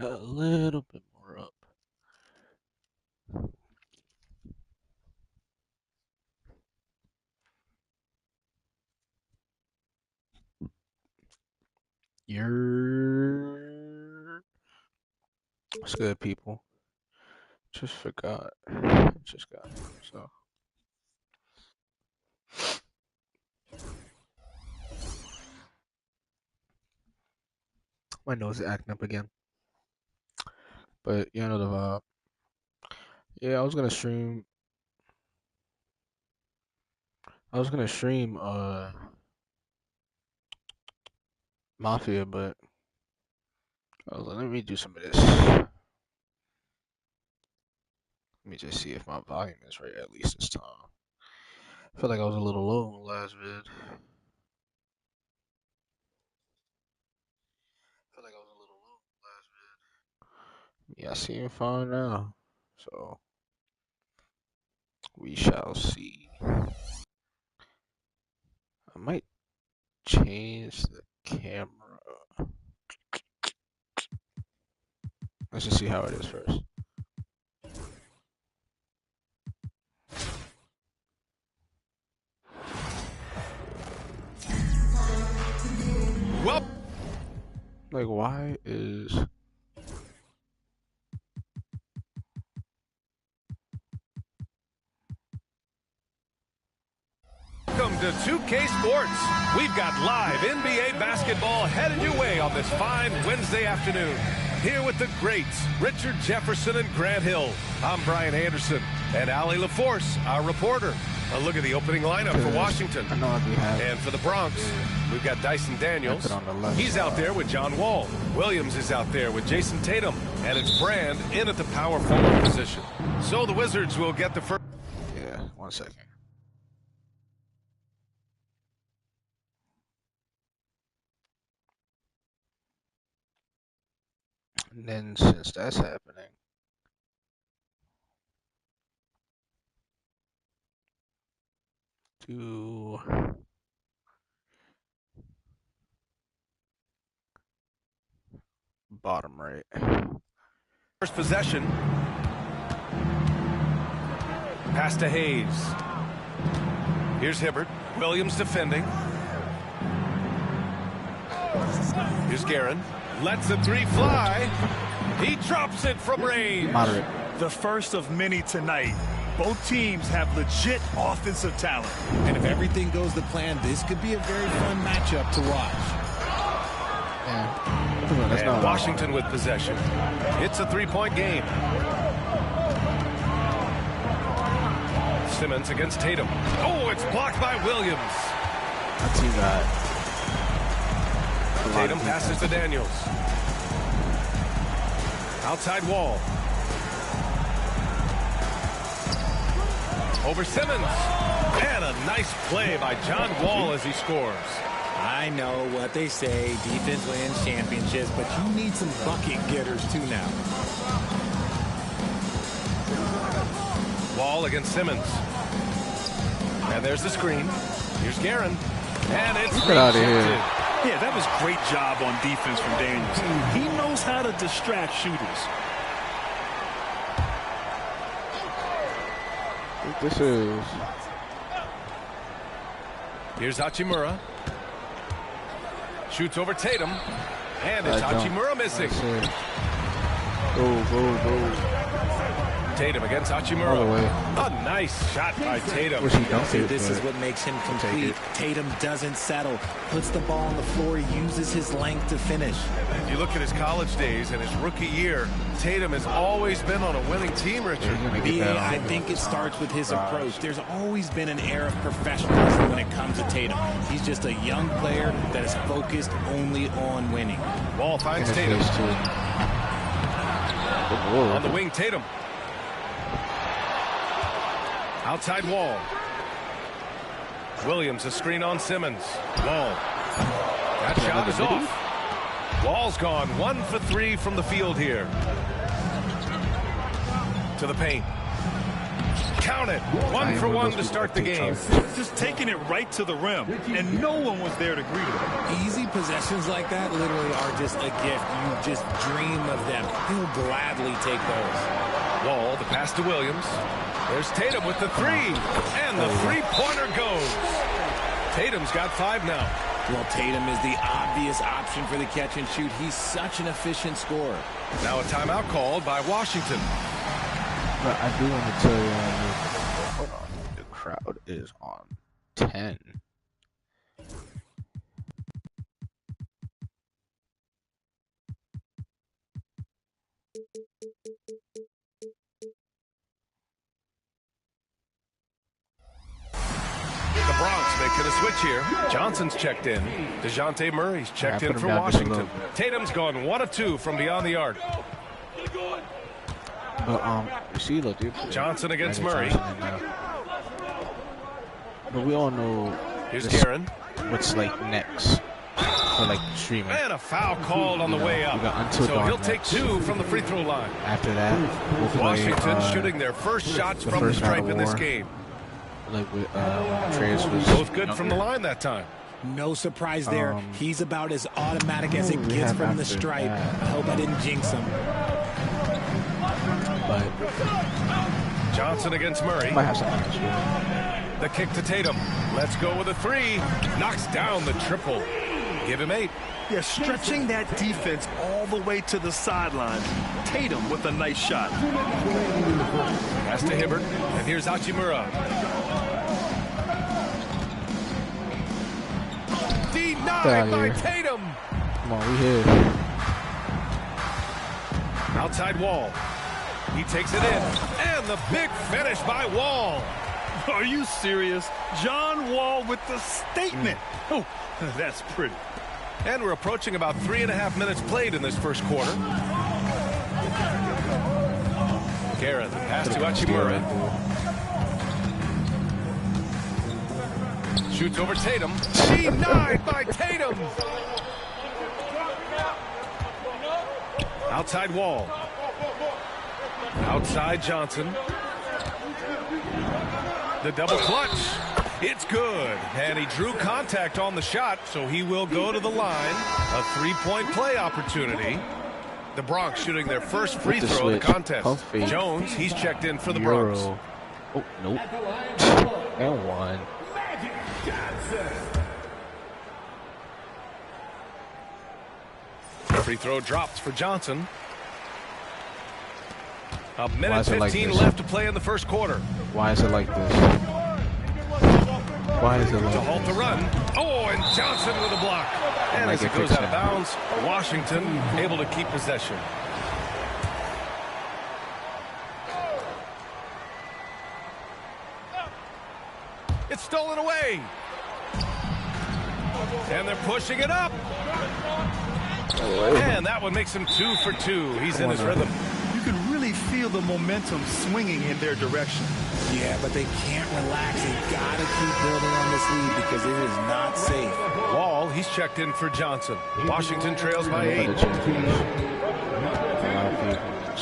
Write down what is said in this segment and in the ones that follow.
a little bit more up. What's good, people? Just forgot. Just got it. So. My nose is acting up again. But you know the vibe. Yeah, I was gonna stream Mafia, but I was like, let me do some of this. Let me just see if my volume is right at least this time. I feel like I was a little low in the last vid. Yeah, I see him fine now. So we shall see. I might change the camera. Let's just see how it is first. Well, like, why is... Welcome to 2K Sports. We've got live NBA basketball headed your way on this fine Wednesday afternoon. Here with the greats, Richard Jefferson and Grant Hill. I'm Brian Anderson, and Ali LaForce, our reporter. A look at the opening lineup for Washington. And for the Bronx, we've got Dyson Daniels. He's out there with John Wall. Williams is out there with Jason Tatum. And it's Brand in at the power forward position. So the Wizards will get the first. Yeah, 1 second. And then since that's happening, to bottom right. First possession. Pass to Hayes. Here's Hibbert. Williams defending. Here's Guerin. Lets a three fly. He drops it from range. Moderate. The first of many tonight. Both teams have legit offensive talent. And if everything goes to plan, this could be a very fun matchup to watch. Yeah. And Washington with possession. It's a three-point game. Simmons against Tatum. Oh, it's blocked by Williams. That's you got. Tatum passes to Daniels. Outside Wall. Over Simmons. And a nice play by John Wall as he scores. I know what they say, defense wins championships, but you need some bucket getters too now. Wall against Simmons. And there's the screen. Here's Guerin. And it's Get out of here. Yeah, that was great job on defense from Daniels. He knows how to distract shooters. This is... Here's Hachimura. Shoots over Tatum. And it's Hachimura missing. Go. Tatum against Hachimura. All the way. A nice shot by Tatum. Wish he dunked it, This is but what makes him complete. Tatum doesn't settle. Puts the ball on the floor, uses his length to finish. If you look at his college days and his rookie year, Tatum has always been on a winning team, Richard. BA, I think it starts with his approach. There's always been an air of professionalism when it comes to Tatum. He's just a young player that is focused only on winning. Wall finds Tatum. On the wing, Tatum. Outside Wall. Williams a screen on Simmons. Wall. That shot is off. Wall's gone 1 for 3 from the field here. To the paint. Count it. 1 for 1 to start the game. Just taking it right to the rim, and no one was there to greet him. Easy possessions like that literally are just a gift. You just dream of them. He'll gladly take those. Wall, the pass to Williams. There's Tatum with the three, and the three-pointer goes. Tatum's got 5 now. Well, Tatum is the obvious option for the catch and shoot. He's such an efficient scorer. Now a timeout called by Washington. But I do want to tell you, hold on, the crowd is on 10. The Bronx making a switch here. Johnson's checked in. DeJounte Murray's checked in for Washington. Tatum's gone 1 of 2 from beyond the arc. But you see, look, dude. Johnson against Murray. But we all know here's Guerin. What's like next for like streaming. And a foul called on the way up. So he'll take 2 from the free throw line. After that, we'll play, Washington shooting their first shots from the stripe in this game. Like with Trey's was both good from the line that time. No surprise there. He's about as automatic as it gets from the stripe. I hope I didn't jinx him. But Johnson against Murray. Might have something else. The kick to Tatum. Let's go with a 3. Knocks down the triple. Give him 8. Yeah, stretching that defense all the way to the sideline. Tatum with a nice shot. Pass to Hibbert. And here's Hachimura. Denied by Tatum. Come on, we here. Outside Wall. He takes it in. And the big finish by Wall. Are you serious? John Wall with the statement. Oh, that's pretty. And we're approaching about 3.5 minutes played in this first quarter. Guerin, pass to Hachimura. Shoots over Tatum. Denied by Tatum. Outside Wall. Outside Johnson. The double clutch. It's good. And he drew contact on the shot, so he will go to the line. A 3-point play opportunity. The Bronx shooting their first free throw of the contest. Puffy. Jones, he's checked in for the Bronx. Oh, nope. And 1. Free throw dropped for Johnson. A minute 15 like left to play in the first quarter. Why is it like this? Why is it like to halt the run? Oh, and Johnson with a block. And as it goes out of bounds, Washington able to keep possession. It's stolen away. And they're pushing it up. And that one makes him 2 for 2. He's in his rhythm. You can really feel the momentum swinging in their direction. Yeah, but they can't relax. They've got to keep building on this lead because it is not safe. Wall, he's checked in for Johnson. Washington trails by 8.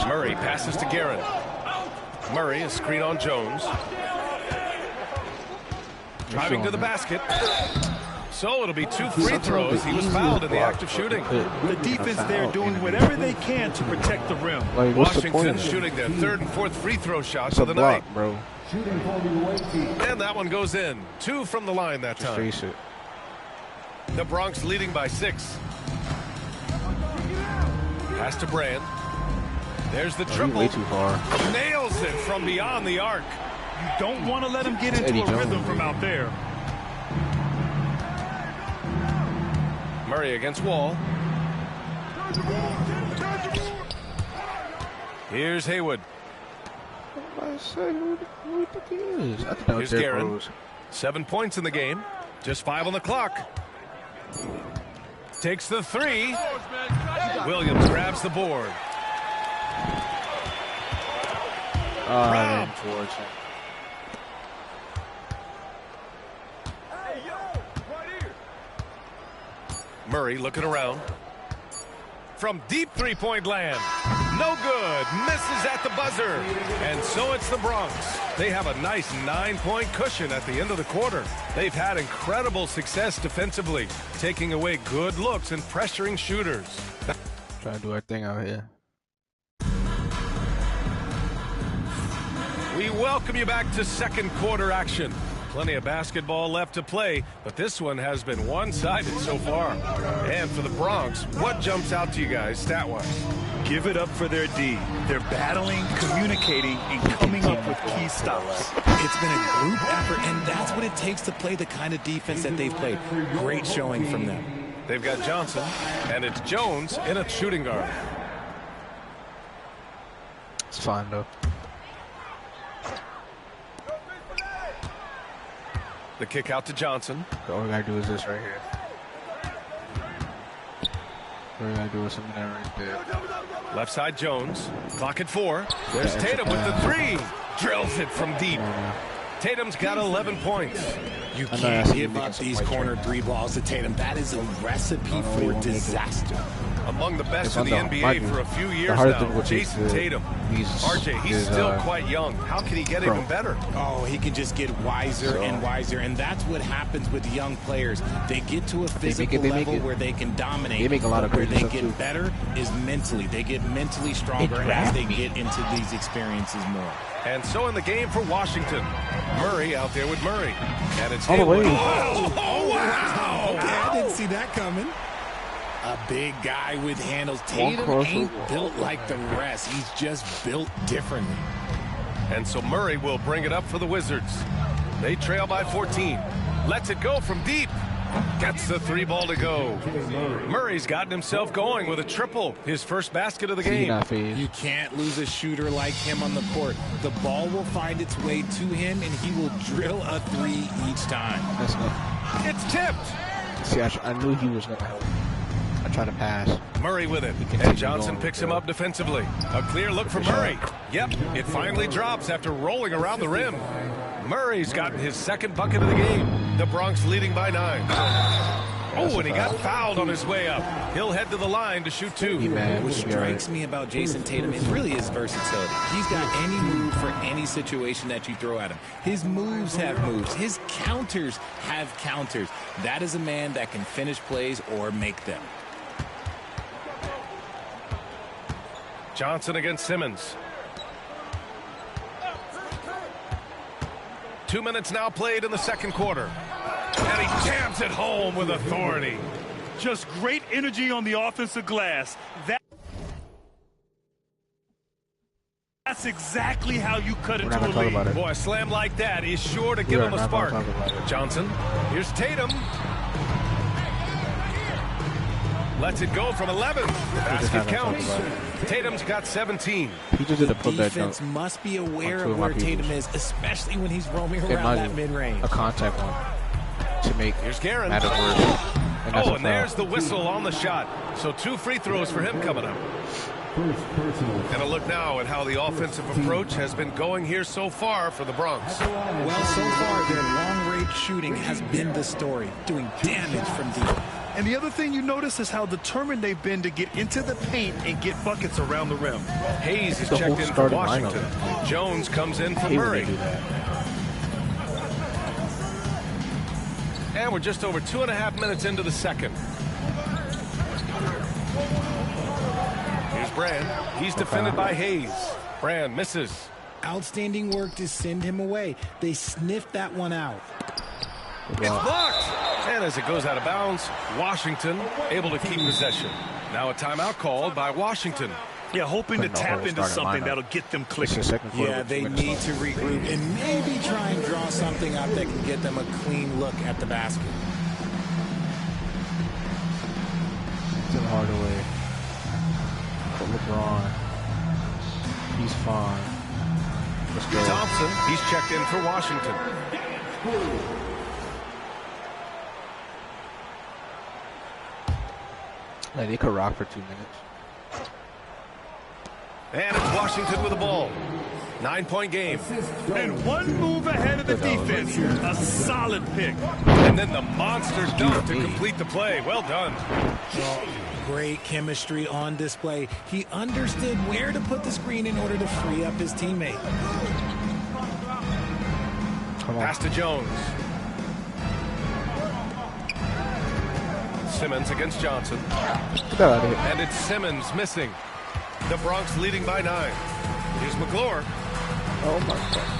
Murray passes to Guerin. Murray, a screen on Jones. Driving to the basket. So it'll be 2 free throws. He was fouled in the act of shooting. The defense there doing whatever they can to protect the rim. Washington shooting their 3rd and 4th free throw shots of the night. Bro. And that one goes in. 2 from the line that time. Face it. The Bronx leading by 6. Pass to Brand. There's the triple. Way too far. Nails it from beyond the arc. You don't want to let him get into a rhythm from out there. Murray against Wall. Here's Haywood. Here's Guerin. 7 points in the game. Just 5 on the clock. Takes the 3. Williams grabs the board. Murray looking around. From deep three-point land. No good. Misses at the buzzer. And so it's the Bronx They have a nice 9-point cushion at the end of the quarter. They've had incredible success defensively, taking away good looks and pressuring shooters. Trying to do our thing out here. We welcome you back to second quarter action. Plenty of basketball left to play, but this one has been one-sided so far. And for the Bronx, what jumps out to you guys stat-wise? Give it up for their D. They're battling, communicating, and coming up with key stops. It's been a group effort, and that's what it takes to play the kind of defense that they've played. Great showing from them. They've got Johnson, and it's Jones in a shooting guard. It's fine, though. The kick out to Johnson. All we gotta do is this right here. All we gotta do is something right there. Left side Jones. Clock at 4. There's Tatum with the 3. Drills it from deep. Tatum's got 11 points. You can't give up these corner 3 balls to Tatum. That is a recipe for disaster. Among the best in the NBA for a few years now, Jason Tatum. RJ, he's still quite young. How can he get even better? Oh, he can just get wiser and wiser, and that's what happens with young players. They get to a physical level where they can dominate. They make a lot of where they get better is mentally. They get mentally stronger as they get into these experiences more. And so in the game for Washington, Murray out there with Murray. And it's all the way. Oh, wow! Okay, I didn't see that coming. A big guy with handles. Tatum ain't built like the rest. He's just built differently. And so Murray will bring it up for the Wizards. They trail by 14. Lets it go from deep. Gets the 3 ball to go. Murray's gotten himself going with a triple. His first basket of the game. You can't lose a shooter like him on the court. The ball will find its way to him, and he will drill a 3 each time. That's not. It's tipped. See, I knew he was going to help. I tried to pass. Murray with it. And Johnson picks him up defensively. A clear look for Murray. Yep, it finally drops after rolling around the rim. Murray's gotten his second bucket of the game. The Bronx leading by 9. Oh, and he got fouled on his way up. He'll head to the line to shoot 2. What strikes me about Jason Tatum is really his versatility. He's got any move for any situation that you throw at him. His moves have moves. His counters have counters. That is a man that can finish plays or make them. Johnson against Simmons. 2 minutes now played in the second quarter. And he jams it home with authority. Just great energy on the offensive glass. That's exactly how you cut into a lead. Boy, a slam like that is sure to give him a spark. Johnson, here's Tatum. Lets it go from 11. The basket counts. Tatum's got 17. He just did a put that defense must be aware of where Tatum is, especially when he's roaming around that mid-range. A contact one to make Here's Guerin. matter worse. And there's the whistle on the shot. So 2 free throws for him coming up. And a look now at how the offensive approach has been going here so far for the Bronx. Well, so far, their long-range shooting has been the story, doing damage from deep. And the other thing you notice is how determined they've been to get into the paint and get buckets around the rim. Hayes is checked in for Washington. Jones comes in for Murray. And we're just over 2.5 minutes into the second. Here's Brand. He's defended by Hayes. Brand misses. Outstanding work to send him away. They sniffed that one out. It's blocked. And as it goes out of bounds, Washington able to keep possession. Now a timeout called by Washington. Yeah, hoping to tap into something that'll get them clicking. Yeah, they need to regroup and maybe try and draw something up that can get them a clean look at the basket. It's Hardaway. But LeBron. He's fine. Let's go. Thompson, he's checked in for Washington. Yeah, they could rock for 2 minutes. And it's Washington with the ball. 9-point game. And one move ahead of the defense. A solid pick. And then the monster dunk to complete the play. Well done. Great chemistry on display. He understood where to put the screen in order to free up his teammate. Come on. Pass to Jones. Simmons against Johnson. Get that out of here. And it's Simmons missing. The Bronx leading by 9. Here's McGlure. Oh my God.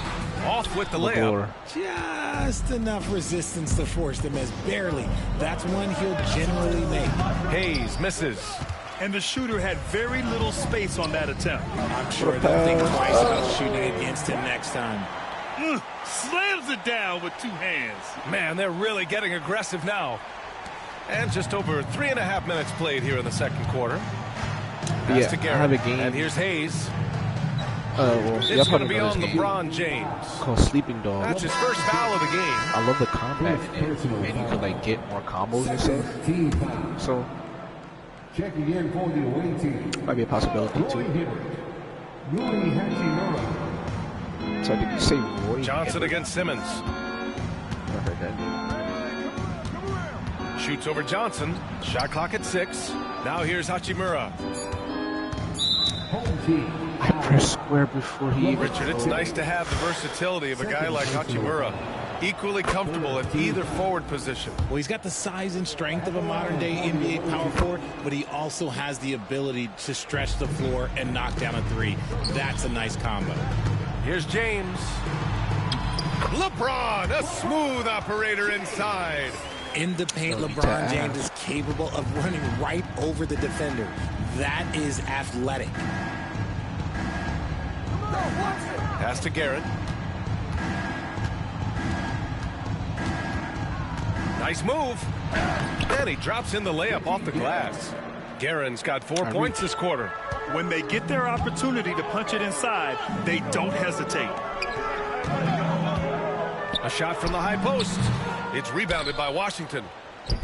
Off with the McGlure. layup. Just enough resistance to force them as barely. That's one he'll generally make. Hayes misses. And the shooter had very little space on that attempt. I'm sure they'll think twice about shooting against him next time. Slams it down with 2 hands. Man, they're really getting aggressive now. And just over 3.5 minutes played here in the second quarter. Pass to I Garrett. have a game. And here's Hayes. Well, It's going to be on LeBron James. Called Sleeping Dog. That's his first foul of the game. I love the combat in it, and you can like get more combos and stuff. So Checking in for the away team. might be a possibility too. So did you say Roy? Johnson against Simmons. I heard that. Shoots over Johnson. Shot clock at 6. Now here's Hachimura. I pressed square before he even. Richard, it's nice to have the versatility of a guy like Hachimura. Equally comfortable at either forward position. Well, he's got the size and strength of a modern-day NBA power forward, but he also has the ability to stretch the floor and knock down a 3. That's a nice combo. Here's James. LeBron, a smooth operator inside. In the paint, LeBron James is capable of running right over the defender. That is athletic. Pass to Garrett. Nice move. And he drops in the layup off the glass. Guerin's got 4 points this quarter. When they get their opportunity to punch it inside, they don't hesitate. A shot from the high post. It's rebounded by Washington.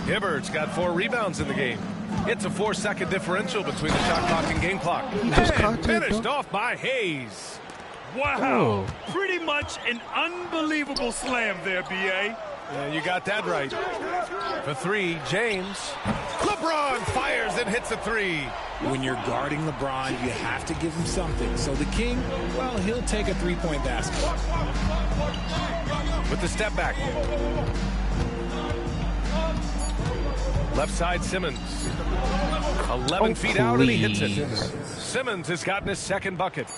Hibbert's got 4 rebounds in the game. It's a 4-second differential between the shot clock and game clock. And finished off by Hayes. Wow. Pretty much an unbelievable slam there, B.A. And you got that right. For 3, James. LeBron fires and hits a 3. When you're guarding LeBron, you have to give him something. So the King, well, he'll take a 3-point basket. With the step back. Left side, Simmons. 11 feet out, and he hits it. Simmons has gotten his second bucket.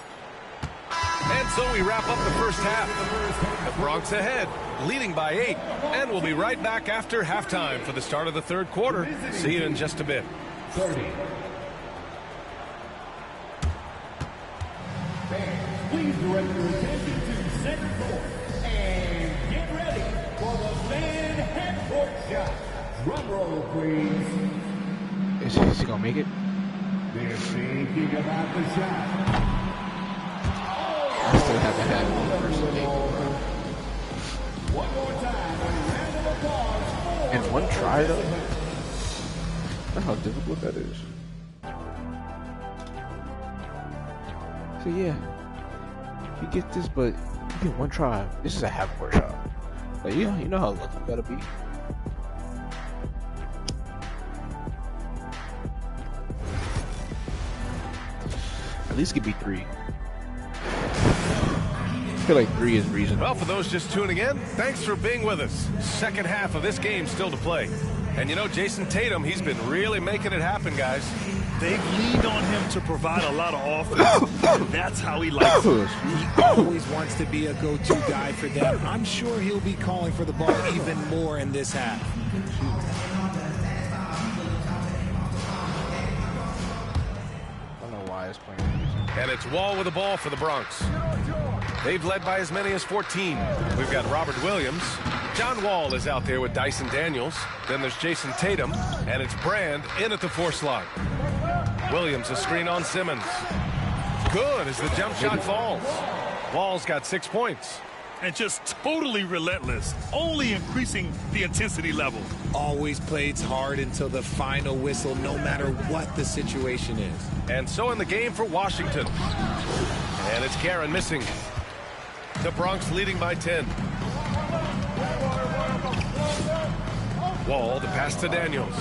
And so we wrap up the first half. The Bronx ahead, leading by 8. And we'll be right back after halftime for the start of the third quarter. See you in just a bit. 30. Please direct your attention to center court and get ready for the fan half-court shot. Drum roll, please. Is he gonna make it? They're thinking about the shot. I still haven't had one first game. One more time, a round of applause for And one try though. Know how difficult that is. So yeah, you get this, but you get one try. This is a half-court shot. But you know how lucky you gotta be. At least give me 3. I feel like 3 is reasonable. Well, for those just tuning in, thanks for being with us. Second half of this game still to play. And you know, Jason Tatum, he's been really making it happen, guys. They've leaned on him to provide a lot of offense. That's how he likes it. He always wants to be a go-to guy for them. I'm sure he'll be calling for the ball even more in this half. I don't know why it's playing. And it's Wall with the ball for the Bronx. They've led by as many as 14. We've got Robert Williams. John Wall is out there with Dyson Daniels. Then there's Jason Tatum. And it's Brand in at the 4 slot. Williams a screen on Simmons. Good as the jump shot falls. Wall's got 6 points. And just totally relentless, only increasing the intensity level. Always plays hard until the final whistle, no matter what the situation is. And so in the game for Washington. And it's Karen missing. The Bronx leading by 10. Wall, the pass to Daniels.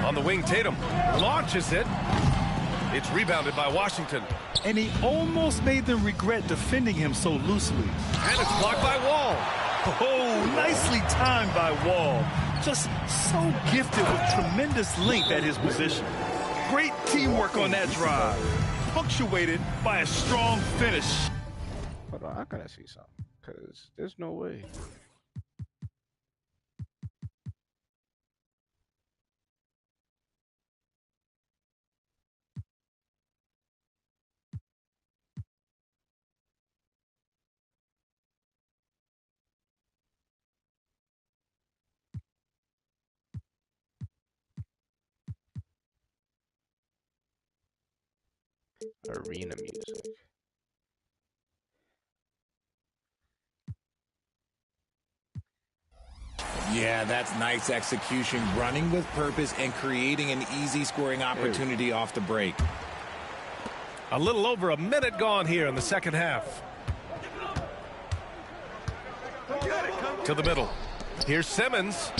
On the wing, Tatum launches it. It's rebounded by Washington. and he almost made them regret defending him so loosely. And it's blocked by Wall. Oh, nicely timed by Wall. Just so gifted with tremendous length at his position. Great teamwork on that drive, punctuated by a strong finish. Hold on, I gotta see something, because there's no way. Arena music. Yeah, that's nice execution, running with purpose and creating an easy scoring opportunity off the break. A little over a minute gone here in the second half. To the middle. Here's Simmons.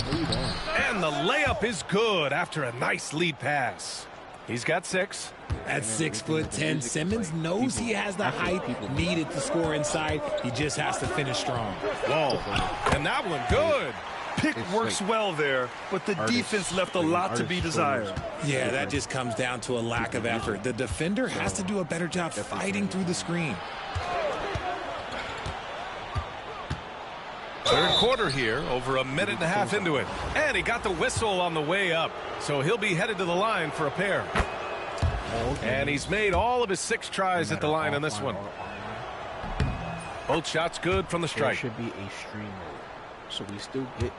And the layup is good after a nice lead pass. He's got 6. At 6'10", Simmons knows he has the height needed to score inside. He just has to finish strong. Whoa, and that one good. Pick works well there, but the defense left a lot to be desired. Yeah, that just comes down to a lack of effort. The defender has to do a better job fighting through the screen. Third quarter here, over a minute and a half into it. And he got the whistle on the way up, so he'll be headed to the line for a pair. And he's made all of his 6 tries at the line on this one. Both shots good from the strike. There should be a stream mode, so we still get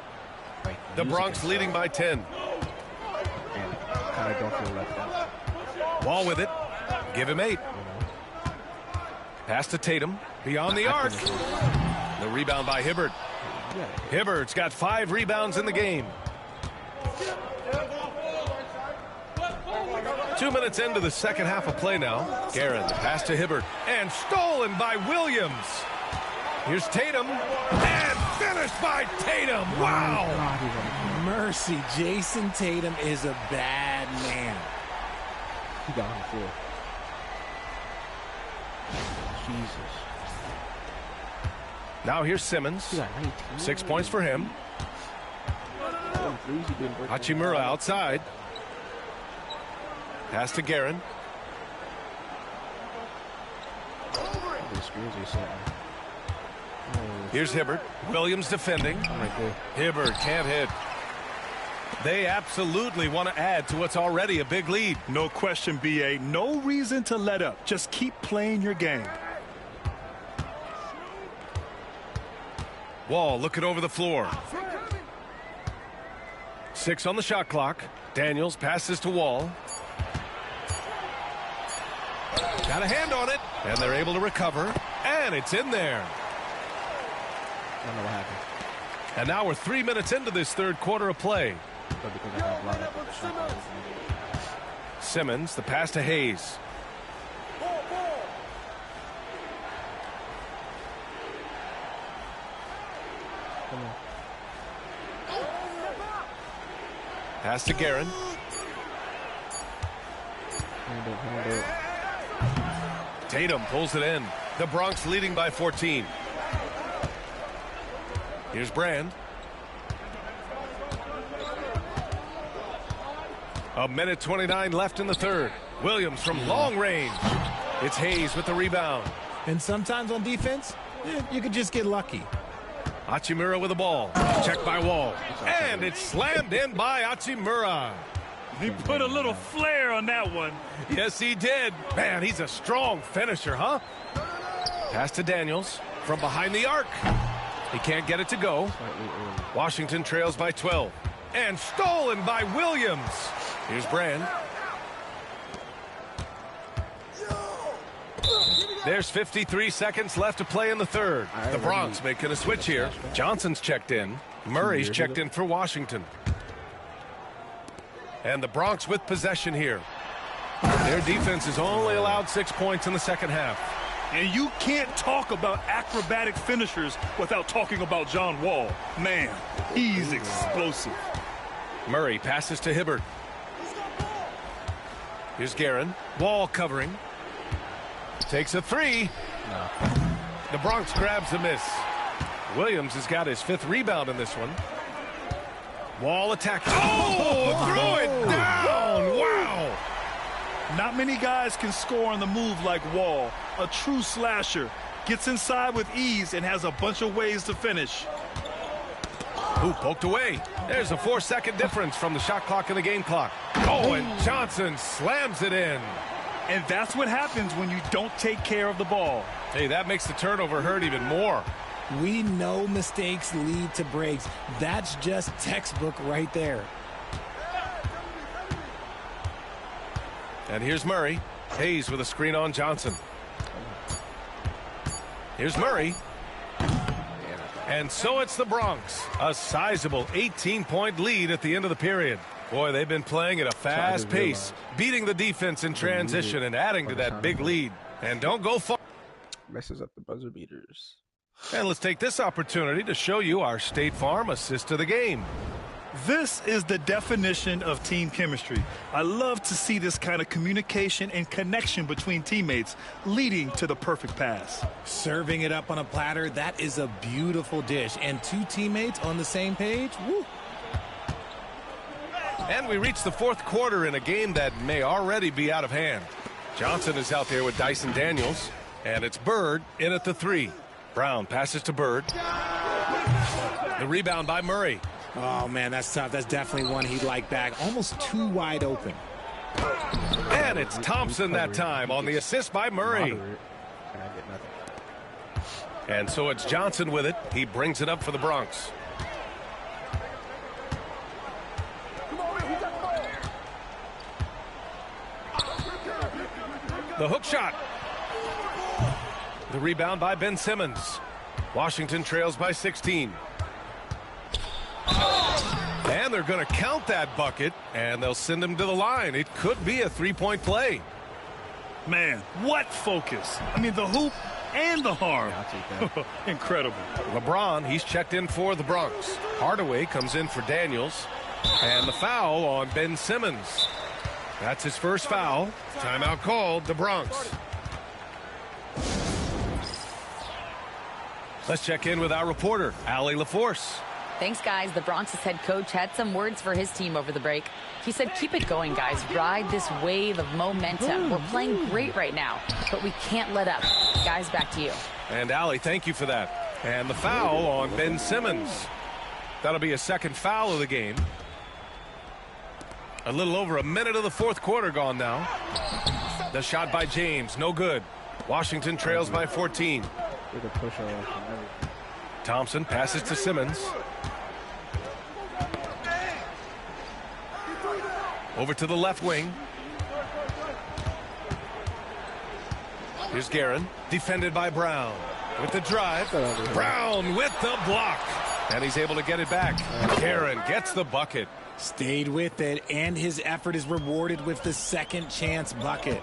like the Bronx leading by 10. And kind of don't feel left out. Ball with it. Give him 8. Pass to Tatum. Beyond the arc. The rebound by Hibbert. Hibbert's got 5 rebounds in the game. 2 minutes into the second half of play now. Guerin, pass to Hibbert. And stolen by Williams. Here's Tatum. And finished by Tatum. Wow. Mercy, Jason Tatum is a bad man. He got on the floor. Jesus. Now here's Simmons. 6 points for him. Hachimura outside. Pass to Guerin. Here's Hibbert. Williams defending. Hibbert can't hit. They absolutely want to add to what's already a big lead. No question, B.A. No reason to let up. Just keep playing your game. Wall looking over the floor. 6 on the shot clock. Daniels passes to Wall. Got a hand on it, and they're able to recover, and it's in there. I don't know what happened. And now we're 3 minutes into this third quarter of play. Simmons, the pass to Hayes. Pass to Guerin. Tatum pulls it in. The Bronx leading by 14. Here's Brand. A minute 29 left in the third. Williams from long range. It's Hayes with the rebound. And sometimes on defense, you could just get lucky. Hachimura with the ball. Checked by Wall. And it's slammed in by Hachimura. He put a little flair on that one. Yes, he did. Man, he's a strong finisher, huh? Pass to Daniels from behind the arc. He can't get it to go. Washington trails by 12. And stolen by Williams. Here's Brand. There's 53 seconds left to play in the third. The Bronx making a switch here. Johnson's checked in. Murray's checked in for Washington. And the Bronx with possession here. Their defense has only allowed 6 points in the second half. And you can't talk about acrobatic finishers without talking about John Wall. Man, he's explosive. Murray passes to Hibbert. Here's Guerin. Wall covering. Takes a three. No. The Bronx grabs the miss. Williams has got his 5th rebound in this one. Wall attack. Oh, threw it down. Wow. Not many guys can score on the move like Wall. A true slasher. Gets inside with ease and has a bunch of ways to finish. Ooh, poked away. There's a 4-second difference from the shot clock and the game clock. Oh, and Johnson slams it in. And that's what happens when you don't take care of the ball. Hey, that makes the turnover hurt even more. We know mistakes lead to breaks. That's just textbook right there. And here's Murray. Hayes with a screen on Johnson. Here's Murray. And so it's the Bronx. A sizable 18-point lead at the end of the period. Boy, they've been playing at a fast pace, beating the defense in transition and adding to that big lead. And don't go far. Messes up the buzzer beaters. And let's take this opportunity to show you our State Farm assist to the game. This is the definition of team chemistry. I love to see this kind of communication and connection between teammates leading to the perfect pass. Serving it up on a platter, that is a beautiful dish. And 2 teammates on the same page, woo. And we reach the 4th quarter in a game that may already be out of hand. Johnson is out there with Dyson Daniels. And it's Bird in at the 3. Brown passes to Bird. The rebound by Murray. Oh, man, that's tough. That's definitely one he'd like back. Almost too wide open. And it's Thompson that time on the assist by Murray. And so it's Johnson with it. He brings it up for the Bronx. The hook shot. The rebound by Ben Simmons. Washington trails by 16. And they're going to count that bucket, and they'll send him to the line. It could be a 3-point play. Man, what focus. I mean, the hoop and the harm. Yeah, I'll take that. Incredible. LeBron, he's checked in for the Bronx. Hardaway comes in for Daniels. And the foul on Ben Simmons. That's his first foul. Timeout called, the Bronx. Let's check in with our reporter, Allie LaForce. Thanks, guys. The Bronx's head coach had some words for his team over the break. He said, keep it going, guys. Ride this wave of momentum. We're playing great right now, but we can't let up. Guys, back to you. And Allie, thank you for that. And the foul on Ben Simmons. That'll be a second foul of the game. A little over a minute of the 4th quarter gone now. The shot by James, no good. Washington trails by 14. Thompson passes to Simmons. Over to the left wing. Here's Guerin, defended by Brown. With the drive, Brown with the block. And he's able to get it back. Guerin gets the bucket. Stayed with it, and his effort is rewarded with the second chance bucket.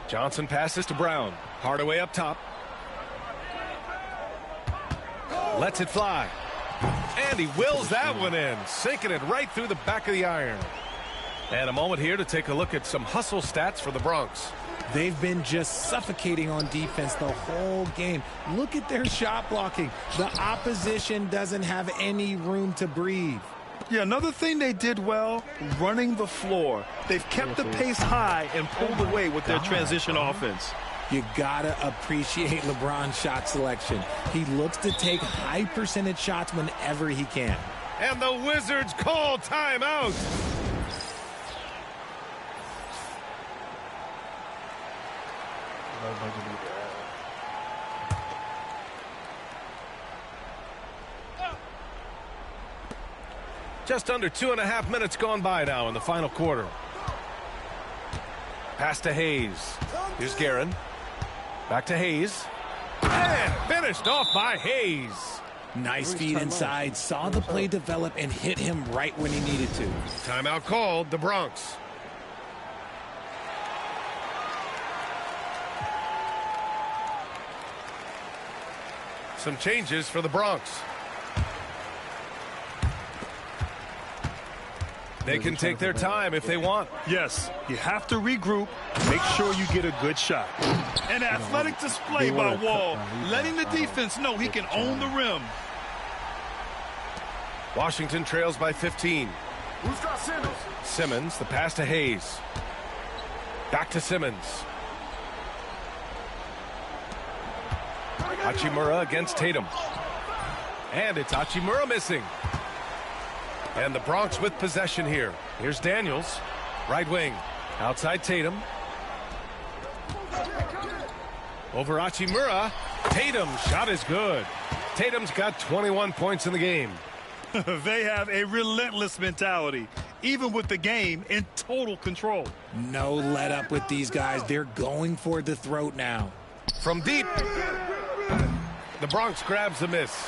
Johnson passes to Brown. Hardaway up top. Lets it fly. And he wills that one in, sinking it right through the back of the iron. And a moment here to take a look at some hustle stats for the Bronx. They've been just suffocating on defense the whole game. Look at their shot blocking. The opposition doesn't have any room to breathe. Yeah, another thing they did well, running the floor. They've kept the pace high and pulled away with their transition offense. You gotta appreciate LeBron's shot selection. He looks to take high percentage shots whenever he can. And the Wizards call timeout. Just under 2.5 minutes gone by now in the final quarter. Pass to Hayes. Here's Guerin. Back to Hayes. And finished off by Hayes. Nice feed inside. Saw the play develop and hit him right when he needed to. Timeout called, the Bronx. Some changes for the Bronx. They can take their time if they want. Yes, you have to regroup, make sure you get a good shot. An athletic display by Wall, letting the defense know he can own the rim. Washington trails by 15. Who's got Simmons? Simmons, the pass to Hayes. Back to Simmons. Hachimura against Tatum. And it's Hachimura missing. And the Bronx with possession here. Here's Daniels, right wing. Outside Tatum. Over Hachimura. Tatum, shot is good. Tatum's got 21 points in the game. They have a relentless mentality, even with the game in total control. No let up with these guys. They're going for the throat now. From deep. The Bronx grabs the miss.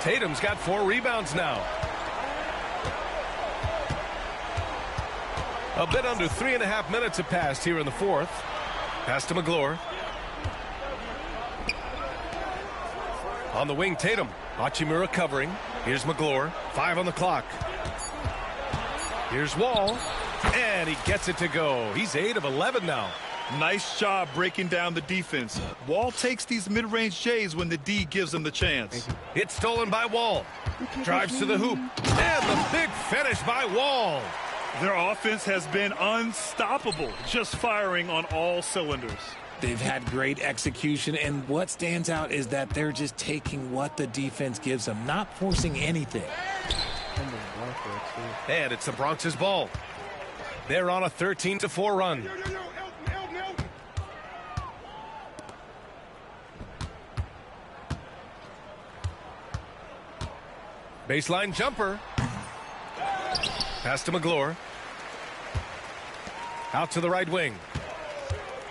Tatum's got 4 rebounds now. A bit under 3.5 minutes have passed here in the fourth. Pass to McGlure. On the wing, Tatum. Hachimura covering. Here's McGlure. 5 on the clock. Here's Wall. And he gets it to go. He's 8 of 11 now. Nice job breaking down the defense. Wall takes these mid-range J's when the D gives him the chance. It's stolen by Wall. Drives to the hoop. And the big finish by Wall. Their offense has been unstoppable, just firing on all cylinders. They've had great execution, and what stands out is that they're just taking what the defense gives them, not forcing anything. And it's the Bronx's ball. They're on a 13-4 run. Baseline jumper. Pass to McGlure. Out to the right wing.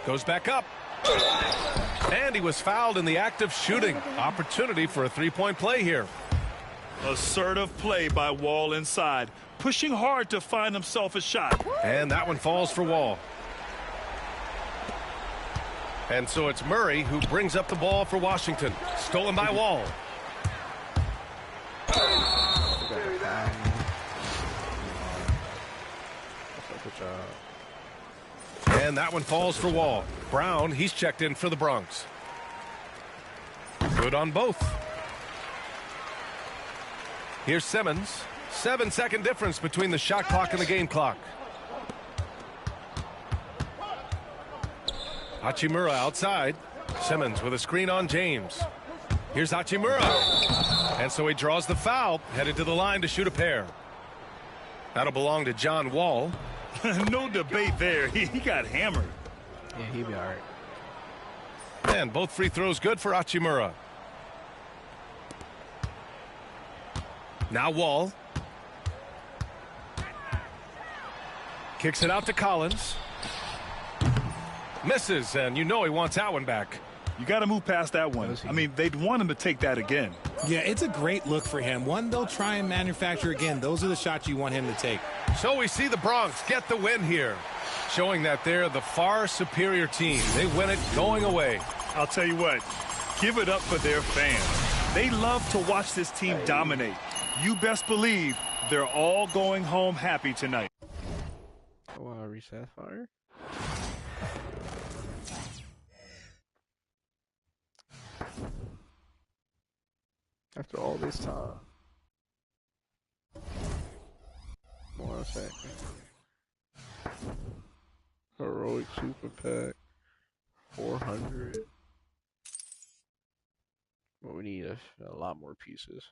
Goes back up. And he was fouled in the act of shooting. Opportunity for a three-point play here. Assertive play by Wall inside, pushing hard to find himself a shot. And that one falls for Wall. And so it's Murray who brings up the ball for Washington. Stolen by Wall. And that one falls for Wall. Brown, he's checked in for the Bronx. Good on both. Here's Simmons. 7-second difference between the shot clock and the game clock. Hachimura outside. Simmons with a screen on James. Here's Hachimura. And so he draws the foul, headed to the line to shoot a pair. That'll belong to John Wall. No debate there. He got hammered. Yeah, he'll be all right. And both free throws good for Hachimura. Now Wall. Kicks it out to Collins. Misses, and you know he wants that one back. You got to move past that one. I mean, they'd want him to take that again. Yeah, it's a great look for him. One they'll try and manufacture again. Those are the shots you want him to take. So we see the Bronx get the win here, showing that they're the far superior team. They win it going away. I'll tell you what, give it up for their fans. They love to watch this team dominate. You best believe they're all going home happy tonight. Oh, wow, reset fire. After all this time. 1 second. Heroic Super Pack. 400. But we need a lot more pieces.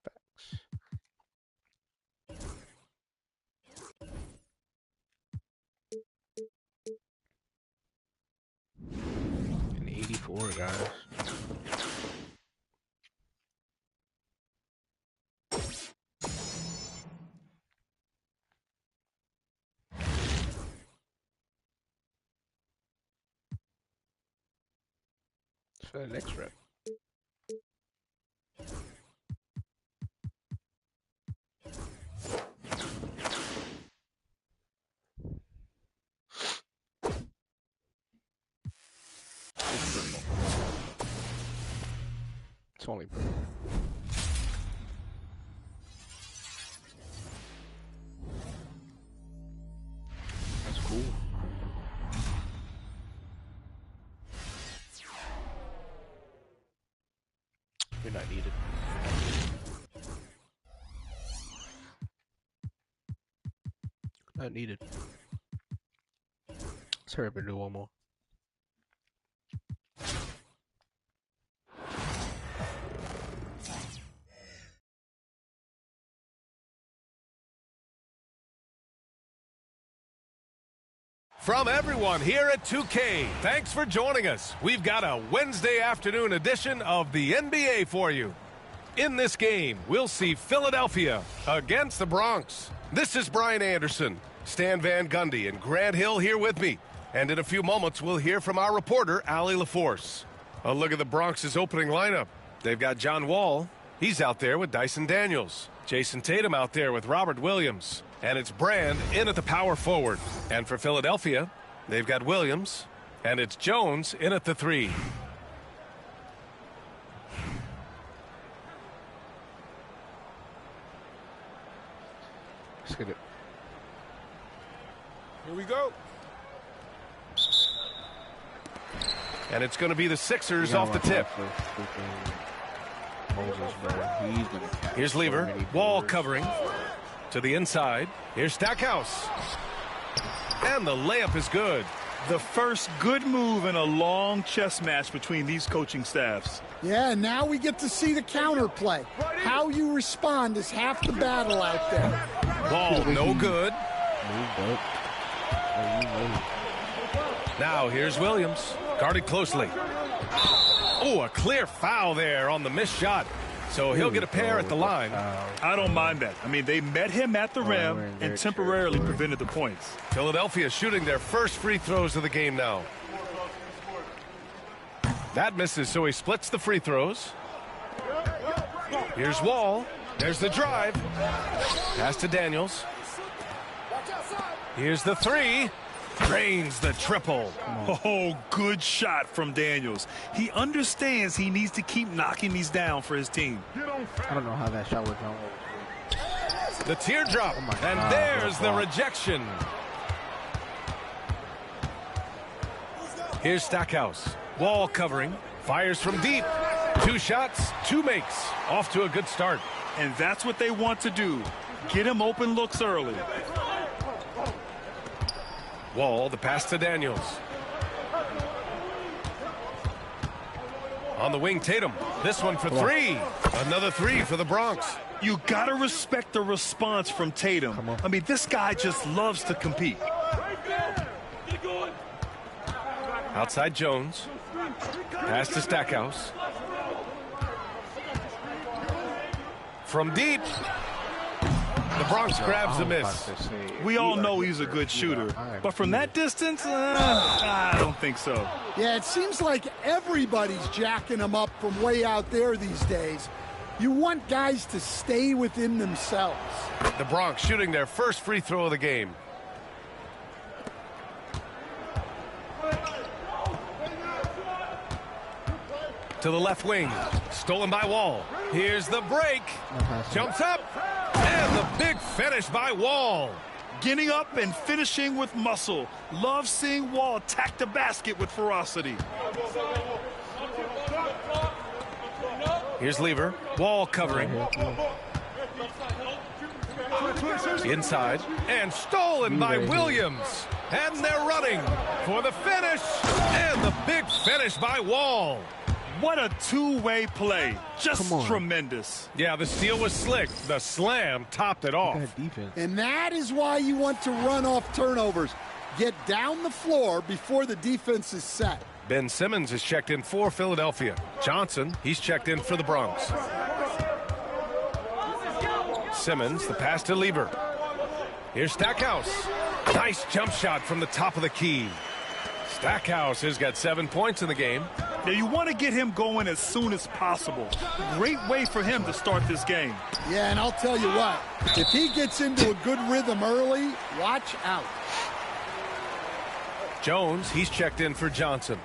Facts. An 84, guys. For the next rep. only. That's cool. You're not needed. Not needed. Let's hurry up and do one more. From everyone here at 2K, thanks for joining us. We've got a Wednesday afternoon edition of the NBA for you. In this game, we'll see Philadelphia against the Bronx. This is Brian Anderson, Stan Van Gundy, and Grant Hill here with me. And in a few moments, we'll hear from our reporter, Allie LaForce. A look at the Bronx's opening lineup. They've got John Wall. He's out there with Dyson Daniels. Jason Tatum out there with Robert Williams. And it's Brand in at the power forward. And for Philadelphia, they've got Williams. And it's Jones in at the 3. Let's get it. Here we go. And it's going to be the Sixers off the tip. Here's Lever. Wall covering. To the inside. Here's Stackhouse. And the layup is good. The first good move in a long chess match between these coaching staffs. Yeah, and now we get to see the counterplay. How you respond is half the battle out there. Ball no good. Now here's Williams. Guarded closely. Oh, a clear foul there on the missed shot. So he'll get a pair at the line. I don't mind that. I mean, they met him at the rim and temporarily prevented the points. Philadelphia shooting their first free throws of the game now. That misses, so he splits the free throws. Here's Wall. There's the drive. Pass to Daniels. Here's the 3. Drains the triple. Oh, good shot from Daniels. He understands he needs to keep knocking these down for his team. I don't know how that shot was on. The teardrop. And there's the rejection. Here's Stackhouse. Wall covering. Fires from deep. 2 shots, 2 makes. Off to a good start. And that's what they want to do. Get him open looks early. Wall, the pass to Daniels. On the wing, Tatum. This one for 3. Another 3 for the Bronx. You got to respect the response from Tatum. I mean, this guy just loves to compete. Outside Jones. Pass to Stackhouse. From deep. The Bronx grabs the miss. We all know he's a good shooter, but from that distance, I don't think so. Yeah, it seems like everybody's jacking him up from way out there these days. You want guys to stay within themselves. The Bronx shooting their first free throw of the game. To the left wing. Stolen by Wall. Here's the break. Jumps up. And the big finish by Wall. Getting up and finishing with muscle. Love seeing Wall attack the basket with ferocity. Here's Lever. Wall covering. Inside. And stolen by Williams. And they're running for the finish. And the big finish by Wall. What a two-way play. Just tremendous. Yeah, the steal was slick. The slam topped it off. And that is why you want to run off turnovers. Get down the floor before the defense is set. Ben Simmons is checked in for Philadelphia. Johnson, he's checked in for the Bronx. Simmons, the pass to Lever. Here's Stackhouse. Nice jump shot from the top of the key. Stackhouse has got 7 points in the game. Now, you want to get him going as soon as possible. Great way for him to start this game. Yeah, and I'll tell you what, if he gets into a good rhythm early, watch out. Jones, he's checked in for Johnson.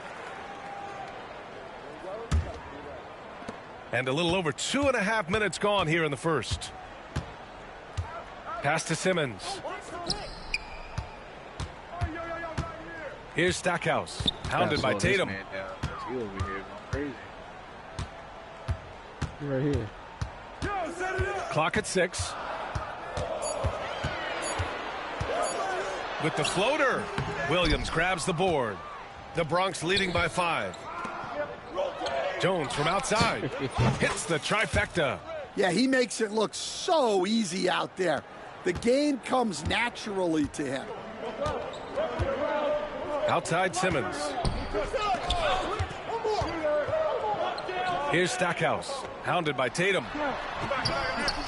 And a little over 2.5 minutes gone here in the first. Pass to Simmons. Here's Stackhouse, hounded by Tatum. He over here going crazy. He right here. Clock at 6. With the floater, Williams grabs the board. The Bronx leading by 5. Jones from outside hits the trifecta. Yeah, he makes it look so easy out there. The game comes naturally to him. Outside Simmons. Here's Stackhouse, hounded by Tatum.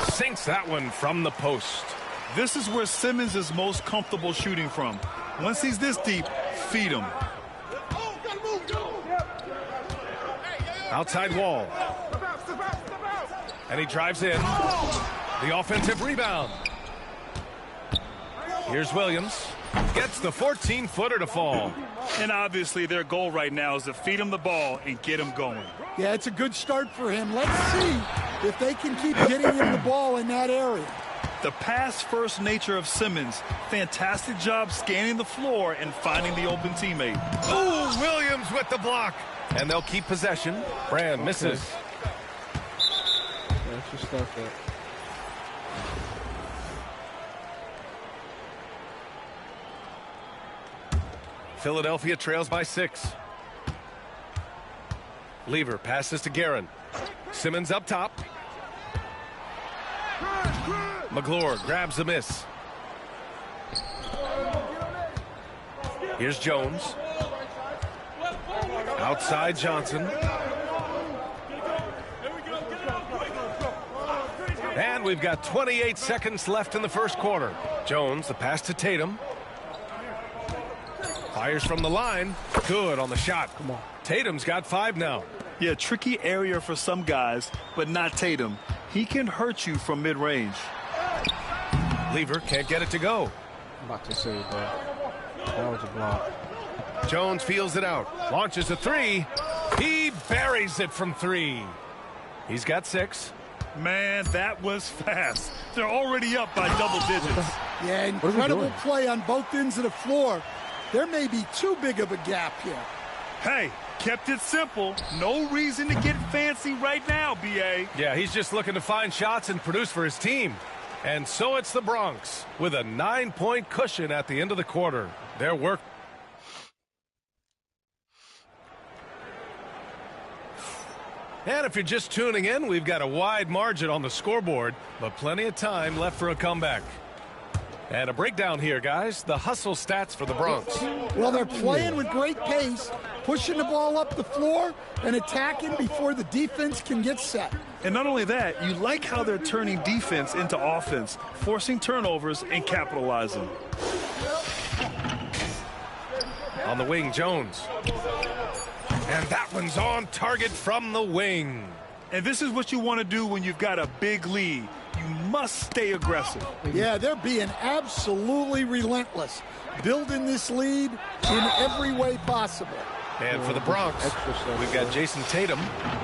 Sinks that one from the post. This is where Simmons is most comfortable shooting from. Once he's this deep, feed him. Outside Wall. And he drives in. The offensive rebound. Here's Williams. Gets the 14-footer to fall. And obviously their goal right now is to feed him the ball and get him going. Yeah, it's a good start for him. Let's see if they can keep getting him the ball in that area. The pass-first nature of Simmons. Fantastic job scanning the floor and finding the open teammate. Ooh, Williams with the block. And they'll keep possession. Brand misses. That's your stuff there. Philadelphia trails by 6. Lever passes to Guerin. Simmons up top. McGlure grabs the miss. Here's Jones. Outside Johnson. And we've got 28 seconds left in the first quarter. Jones, the pass to Tatum. Fires from the line. Good on the shot. Come on. Tatum's got 5 now. Yeah, tricky area for some guys, but not Tatum. He can hurt you from mid-range. Lever can't get it to go. I'm about to say that. That was a block. Jones feels it out. Launches a 3. He buries it from 3. He's got 6. Man, that was fast. They're already up by double digits. Yeah, incredible play on both ends of the floor. There may be too big of a gap here. Hey, kept it simple. No reason to get fancy right now, B.A. Yeah, he's just looking to find shots and produce for his team. And so it's the Bronx with a 9-point cushion at the end of the quarter. Their work. And if you're just tuning in, we've got a wide margin on the scoreboard, but plenty of time left for a comeback. And a breakdown here, guys. The hustle stats for the Bronx. Well, they're playing with great pace, pushing the ball up the floor and attacking before the defense can get set. And not only that, you like how they're turning defense into offense, forcing turnovers and capitalizing. On the wing, Jones. And that one's on target from the wing. And this is what you want to do when you've got a big lead. You must stay aggressive. Yeah, they're being absolutely relentless, building this lead in every way possible. And for the Bronx, we've got Jason Tatum,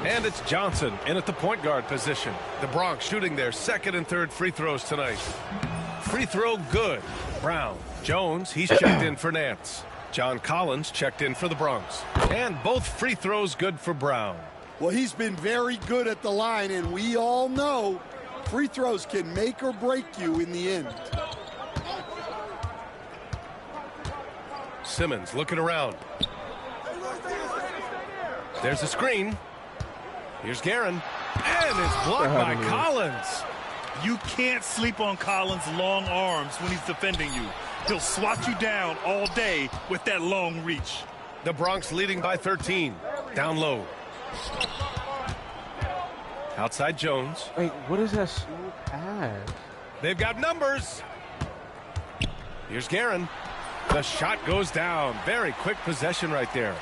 and it's Johnson in at the point guard position. The Bronx shooting their second and third free throws tonight. Free throw good. Brown. Jones, he's checked in for Nance. John Collins checked in for the Bronx. And both free throws good for Brown. Well, he's been very good at the line, and we all know free throws can make or break you in the end. Simmons looking around. There's a screen. Here's Guerin. And it's blocked by Collins. You can't sleep on Collins' long arms when he's defending you. He'll swat you down all day with that long reach. The Bronx leading by 13. Down low. Outside Jones. Wait, what is that smooth pass? They've got numbers. Here's Guerin. The shot goes down. Very quick possession right there.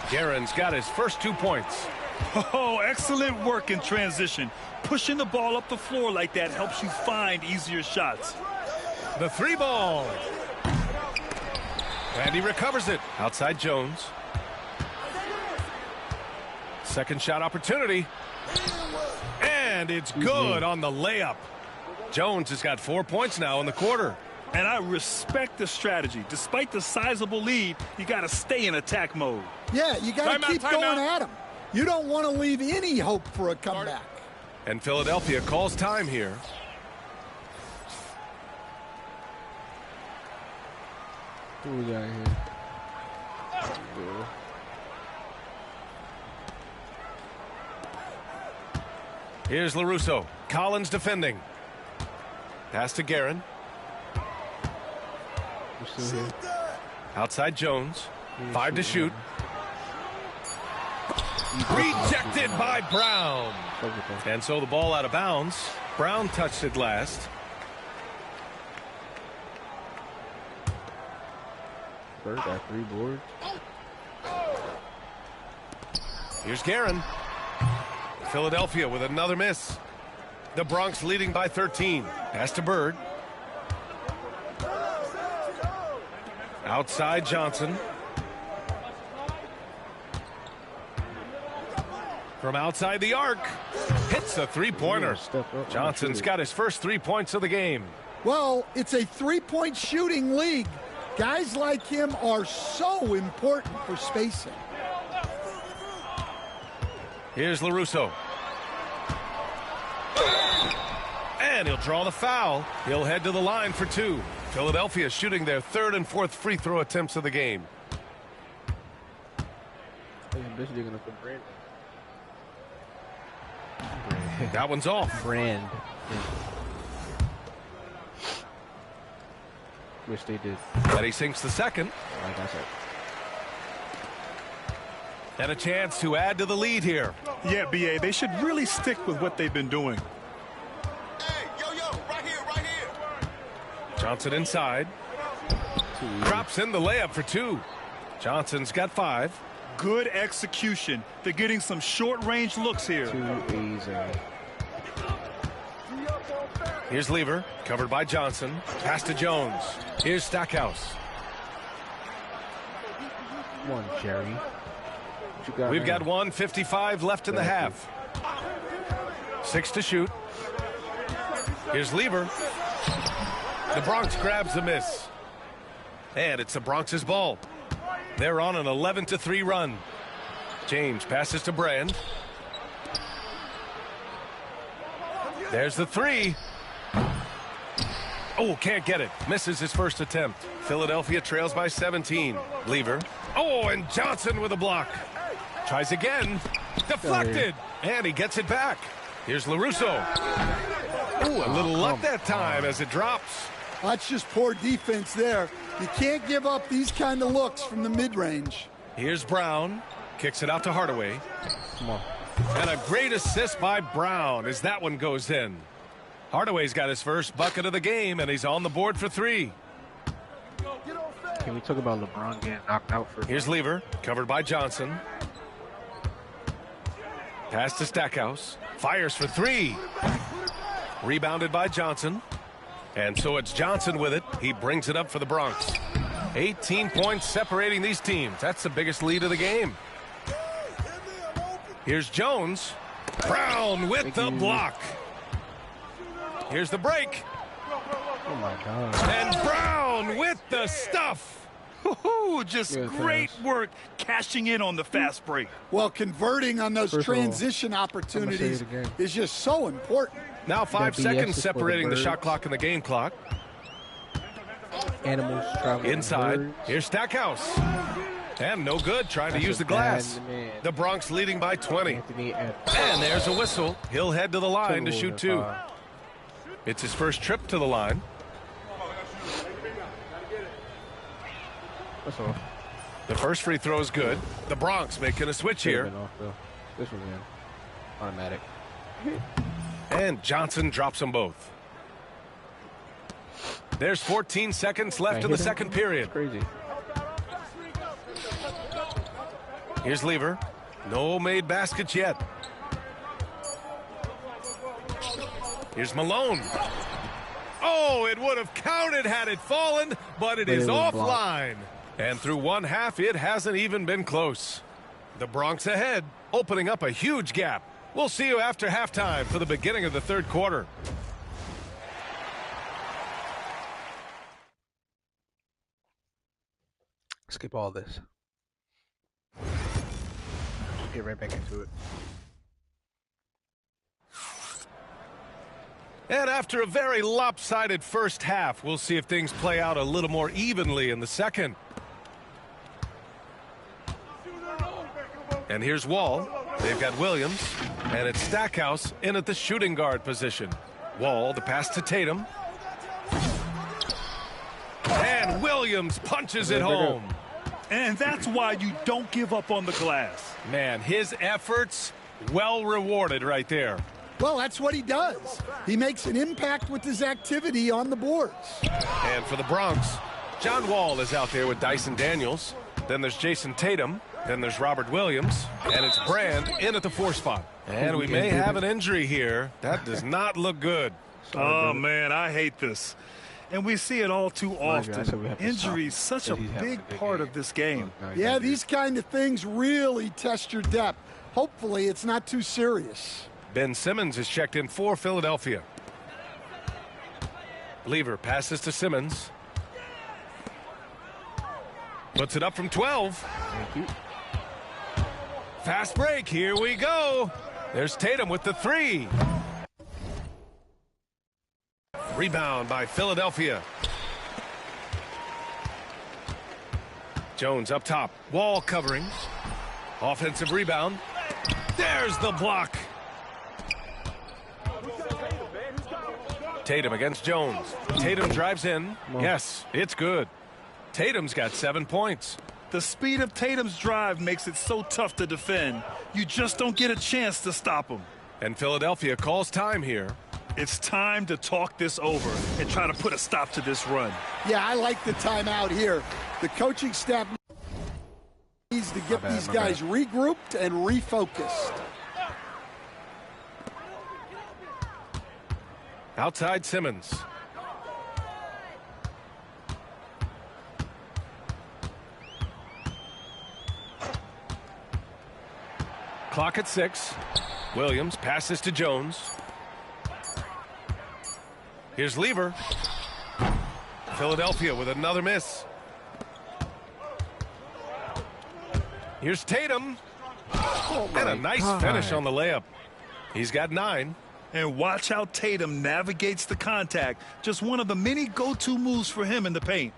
Guerin's got his first 2 points. Oh, excellent work in transition. Pushing the ball up the floor like that helps you find easier shots. The 3 ball. And he recovers it. Outside Jones. Second shot opportunity. And it's good on the layup. Jones has got 4 points now in the quarter. And I respect the strategy. Despite the sizable lead, you got to stay in attack mode. Yeah, you got to keep going at him. You don't want to leave any hope for a comeback. And Philadelphia calls time here. Who we got here? Here's LaRusso. Collins defending. Pass to Guerin. Outside Jones. 5 to shoot. Rejected by Brown. And so the ball out of bounds. Brown touched it last. Bird got 3 boards. Here's Guerin. Philadelphia with another miss. The Bronx leading by 13. Pass to Bird. Outside Johnson. From outside the arc. Hits a three-pointer. Johnson's got his first 3 points of the game. Well, it's a three-point shooting league. Guys like him are so important for spacing. Here's LaRusso. And he'll draw the foul. He'll head to the line for 2. Philadelphia shooting their 3rd and 4th free throw attempts of the game. That one's off. Brand. Wish they did. That he sinks the second. Like I said. And a chance to add to the lead here. Yeah, BA, they should really stick with what they've been doing. Hey, yo, right here. Johnson inside. Drops in the layup for 2. Johnson's got 5. Good execution. They're getting some short-range looks here. 2 easy. Here's Lever, covered by Johnson. Pass to Jones. Here's Stackhouse. Come on, Jerry. We've got 1:55 left in the half. 6 to shoot. Here's Lever. The Bronx grabs the miss. And it's the Bronx's ball. They're on an 11-3 run. James passes to Brand. There's the 3. Oh, can't get it. Misses his first attempt. Philadelphia trails by 17. Lever. Oh, and Johnson with a block. Tries again. Deflected. And he gets it back. Here's LaRusso. Ooh, a little luck that time as it drops. That's just poor defense there. You can't give up these kind of looks from the mid-range. Here's Brown. Kicks it out to Hardaway. Come on. And a great assist by Brown as that one goes in. Hardaway's got his first bucket of the game, and he's on the board for 3. Can we talk about LeBron getting knocked out for? Here's Lever, covered by Johnson. Pass to Stackhouse. Fires for 3. Rebounded by Johnson. And so it's Johnson with it. He brings it up for the Bronx. 18 points separating these teams. That's the biggest lead of the game. Here's Jones. Brown with the block. Here's the break. Oh, my God. And Brown with the stuff. Just great work cashing in on the fast break. Well, converting on those transition opportunities is just so important. Now 5 seconds separating the shot clock and the game clock. Animals traveling inside. Here's Stackhouse. And no good, trying to use the glass. The Bronx leading by 20. And there's a whistle. He'll head to the line to shoot 2. It's his first trip to the line. That's all. The first free throw is good. The Bronx making a switch here. This was in. Automatic. And Johnson drops them both. There's 14 seconds left in the second period. Crazy. Here's Lever. No made baskets yet. Here's Malone. Oh, it would have counted had it fallen, but it is offline. And through one half, it hasn't even been close. The Bronx ahead, opening up a huge gap. We'll see you after halftime for the beginning of the third quarter. Skip all this. Get right back into it. And after a very lopsided first half, we'll see if things play out a little more evenly in the second. And here's Wall. They've got Williams. And it's Stackhouse in at the shooting guard position. Wall, the pass to Tatum. And Williams punches it home. And that's why you don't give up on the glass. Man, his efforts well rewarded right there. Well, that's what he does. He makes an impact with his activity on the boards. And for the Bronx, John Wall is out there with Dyson Daniels. Then there's Jason Tatum. Then there's Robert Williams. And it's Brand in at the 4 spot. And we may have an injury here. That does not look good. Oh, man, I hate this. And we see it all too often. Injury is such a big part of this game. Yeah, these kind of things really test your depth. Hopefully, it's not too serious. Ben Simmons is checked in for Philadelphia. Lever passes to Simmons. Puts it up from 12. Thank you. Fast break. Here we go. There's Tatum with the 3. Rebound by Philadelphia. Jones up top. Wall covering. Offensive rebound. There's the block. Tatum against Jones. Tatum drives in. Yes, it's good. Tatum's got 7 points. The speed of Tatum's drive makes it so tough to defend. You just don't get a chance to stop him. And Philadelphia calls time here. It's time to talk this over and try to put a stop to this run. Yeah, I like the timeout here. The coaching staff needs to get these guys regrouped and refocused. Outside Simmons. Clock at 6. Williams passes to Jones. Here's Lever. Philadelphia with another miss. Here's Tatum. And a nice finish on the layup. He's got 9. And watch how Tatum navigates the contact. Just one of the many go-to moves for him in the paint.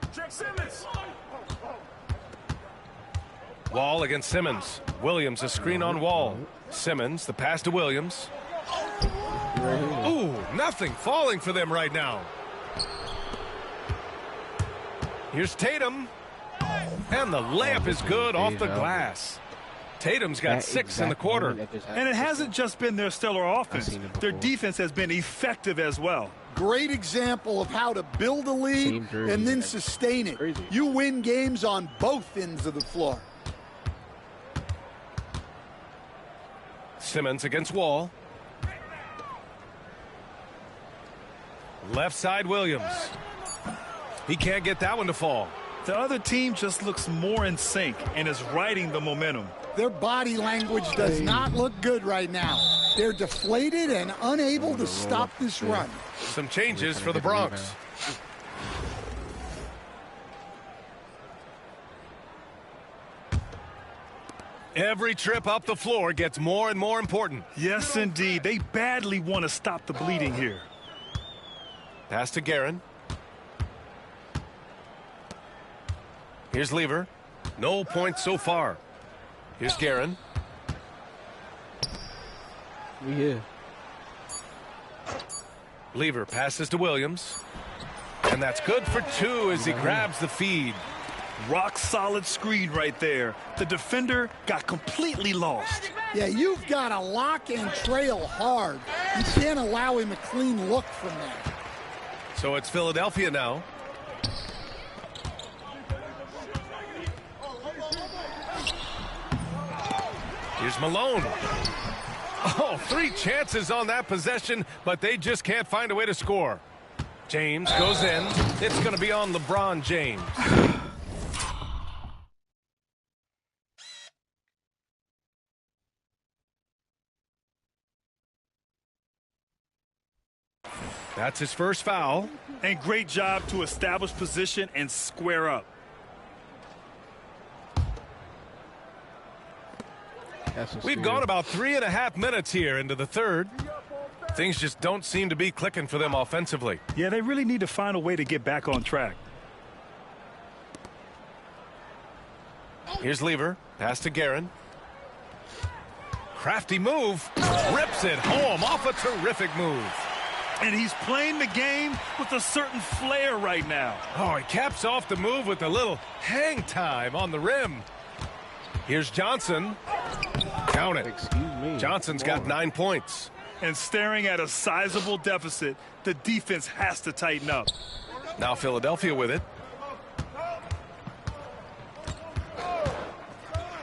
Wall against Simmons. Williams a screen on Wall. Simmons the pass to Williams. Ooh, nothing falling for them right now. Here's Tatum. And the layup is good off the glass. Tatum's got 6 in the quarter. And it hasn't just been their stellar offense. Their defense has been effective as well. Great example of how to build a lead and then sustain it. You win games on both ends of the floor. Simmons against Wall. Left side Williams. He can't get that one to fall. The other team just looks more in sync and is riding the momentum. Their body language does not look good right now. They're deflated and unable to stop this run. Some changes for the Bronx. Every trip up the floor gets more and more important. Yes, indeed. They badly want to stop the bleeding here. Pass to Guerin. Here's Lever. No points so far. Here's Guerin. Yeah. Lever passes to Williams. And that's good for 2 as he grabs the feed. Rock solid screen right there. The defender got completely lost. Yeah, you've got to lock and trail hard. You can't allow him a clean look from there. So it's Philadelphia now. Here's Malone. Oh, 3 chances on that possession, but they just can't find a way to score. James goes in. It's going to be on LeBron James. That's his first foul. And great job to establish position and square up. We've gone about 3.5 minutes here into the third. Things just don't seem to be clicking for them offensively. Yeah, they really need to find a way to get back on track. Here's Lever. Pass to Guerin. Crafty move. Rips it home off a terrific move. And he's playing the game with a certain flair right now. Oh, he caps off the move with a little hang time on the rim. Here's Johnson. Count it. Excuse me. Johnson's got 9 points. And staring at a sizable deficit, the defense has to tighten up. Now Philadelphia with it.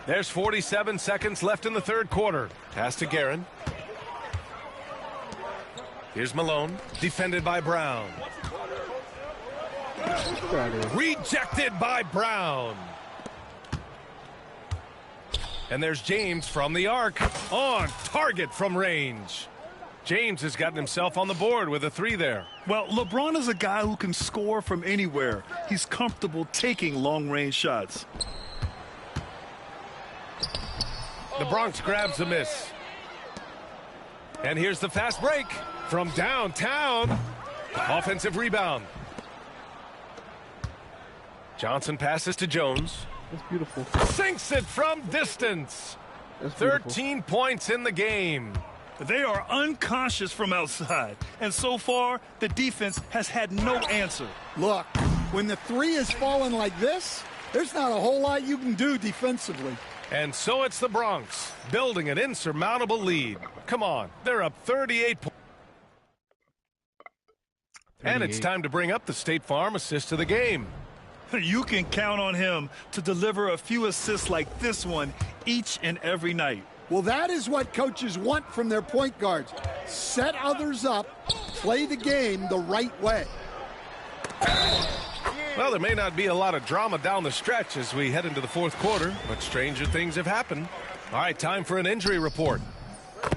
There's 47 seconds left in the third quarter. Pass to Guerin. Here's Malone, defended by Brown. Rejected by Brown. And there's James from the arc. On target from range. James has gotten himself on the board with a 3 there. Well, LeBron is a guy who can score from anywhere. He's comfortable taking long-range shots. The Bronx grabs a miss. And here's the fast break from downtown. Offensive rebound. Johnson passes to Jones. That's beautiful. Sinks it from distance. That's beautiful. 13 points in the game. They are unconscious from outside. And so far, the defense has had no answer. Look, when the 3 is falling like this, there's not a whole lot you can do defensively. And so it's the Bronx building an insurmountable lead. Come on, they're up 38 points. And it's time to bring up the State Farm assist of the game. You can count on him to deliver a few assists like this one each and every night. Well, that is what coaches want from their point guards. Set others up, play the game the right way. Well, there may not be a lot of drama down the stretch as we head into the fourth quarter, but stranger things have happened. All right, time for an injury report.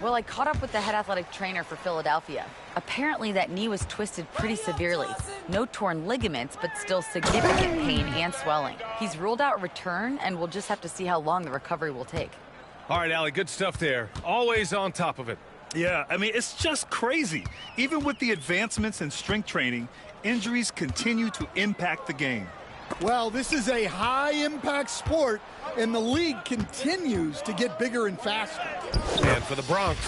Well, I caught up with the head athletic trainer for Philadelphia. Apparently that knee was twisted pretty severely. No torn ligaments, but still significant pain and swelling. He's ruled out return, and we'll just have to see how long the recovery will take. All right, Allie, good stuff there. Always on top of it. Yeah, I mean, it's just crazy. Even with the advancements in strength training, injuries continue to impact the game. Well, this is a high-impact sport, and the league continues to get bigger and faster. And for the Bronx,